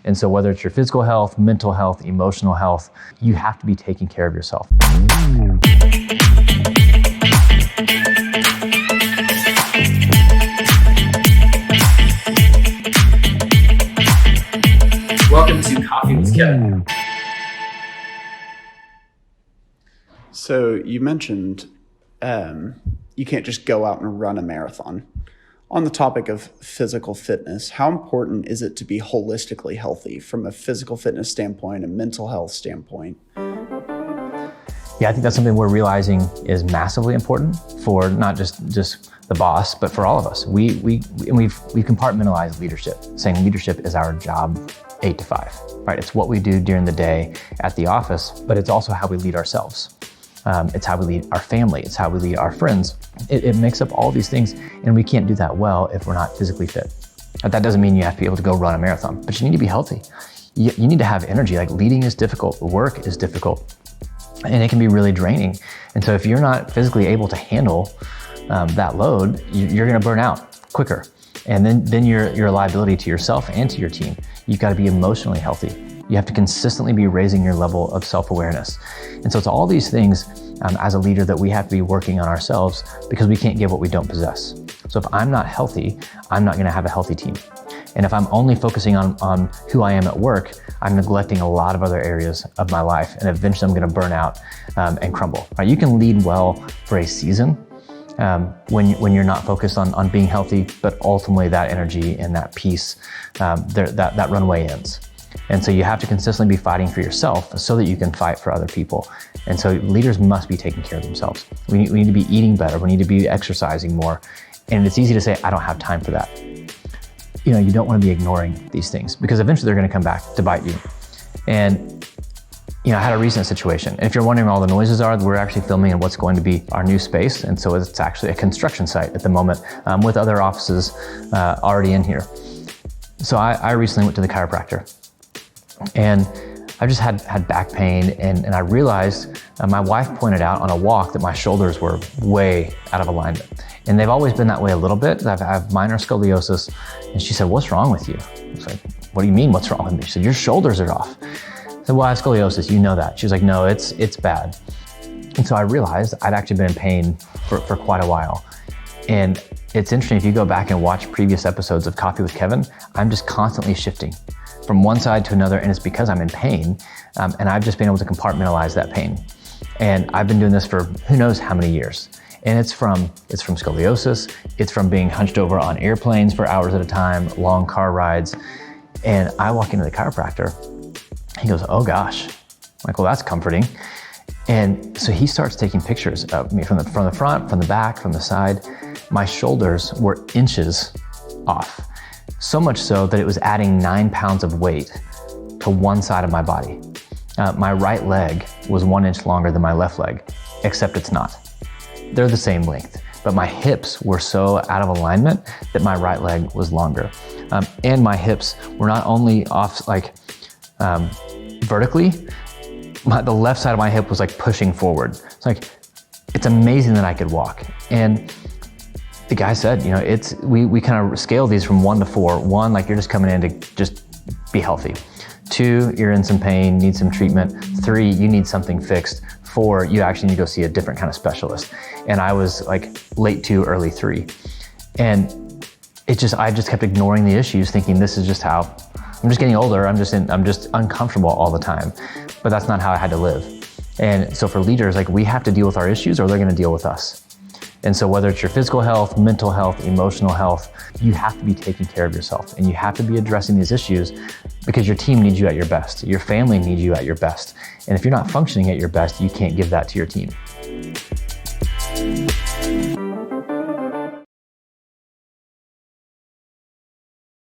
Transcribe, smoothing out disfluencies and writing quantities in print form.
And so whether it's your physical health, mental health, emotional health, you have to be taking care of yourself. Welcome to Coffee with Kevin. So you mentioned you can't just go out and run a marathon. On the topic of physical fitness, how important is it to be holistically healthy from a physical fitness standpoint, a mental health standpoint? Yeah, I think that's something we're realizing is massively important for not just the boss, but for all of us. We've compartmentalized leadership, saying leadership is our job 8 to 5, right? It's what we do during the day at the office, but it's also how we lead ourselves. It's how we lead our family. It's how we lead our friends. It makes up all these things, and we can't do that well if we're not physically fit. But that doesn't mean you have to be able to go run a marathon, but you need to be healthy. You need to have energy. Like, leading is difficult, work is difficult, and it can be really draining. And so if you're not physically able to handle that load, you're gonna burn out quicker. And then you're a liability to yourself and to your team. You've got to be emotionally healthy. You have to consistently be raising your level of self-awareness. And so it's all these things as a leader that we have to be working on ourselves, because we can't give what we don't possess. So if I'm not healthy, I'm not gonna have a healthy team. And if I'm only focusing on who I am at work, I'm neglecting a lot of other areas of my life, and eventually I'm gonna burn out and crumble. Right? You can lead well for a season when you're not focused on being healthy, but ultimately that energy and that peace, that runway ends. And so you have to consistently be fighting for yourself so that you can fight for other people. And so leaders must be taking care of themselves. We need to be eating better. We need to be exercising more. And it's easy to say, I don't have time for that. You don't want to be ignoring these things, because eventually they're going to come back to bite you. And I had a recent situation. And if you're wondering where all the noises are, we're actually filming in what's going to be our new space. And so it's actually a construction site at the moment, with other offices already in here. So I recently went to the chiropractor, and I just had back pain, and I realized, my wife pointed out on a walk that my shoulders were way out of alignment. And they've always been that way a little bit. I have minor scoliosis. And she said, "What's wrong with you?" I was like, "What do you mean, what's wrong with me?" She said, "Your shoulders are off." I said, "Well, I have scoliosis, you know that." She was like, "No, it's bad." And so I realized I'd actually been in pain for quite a while. And it's interesting, if you go back and watch previous episodes of Coffee with Kevin, I'm just constantly shifting from one side to another, and it's because I'm in pain, and I've just been able to compartmentalize that pain. And I've been doing this for who knows how many years. And it's from scoliosis, it's from being hunched over on airplanes for hours at a time, long car rides. And I walk into the chiropractor, he goes, "Oh gosh." I'm like, "Well, that's comforting." And so he starts taking pictures of me from the front, from the back, from the side. My shoulders were inches off. So much so that it was adding 9 pounds of weight to one side of my body. My right leg was 1 inch longer than my left leg, except it's not. They're the same length, but my hips were so out of alignment that my right leg was longer. And my hips were not only off vertically, the left side of my hip was like pushing forward. It's amazing that I could walk. And the guy said, we kind of scale these from 1 to 4. 1, like, you're just coming in to just be healthy. 2, you're in some pain, need some treatment. 3, you need something fixed. 4, you actually need to go see a different kind of specialist. And I was like late 2, early 3. And I just kept ignoring the issues, thinking this is just how, I'm just getting older, I'm just uncomfortable all the time. But that's not how I had to live. And so for leaders, like, we have to deal with our issues, or they're gonna deal with us. And so whether it's your physical health, mental health, emotional health, you have to be taking care of yourself, and you have to be addressing these issues, because your team needs you at your best. Your family needs you at your best. And if you're not functioning at your best, you can't give that to your team.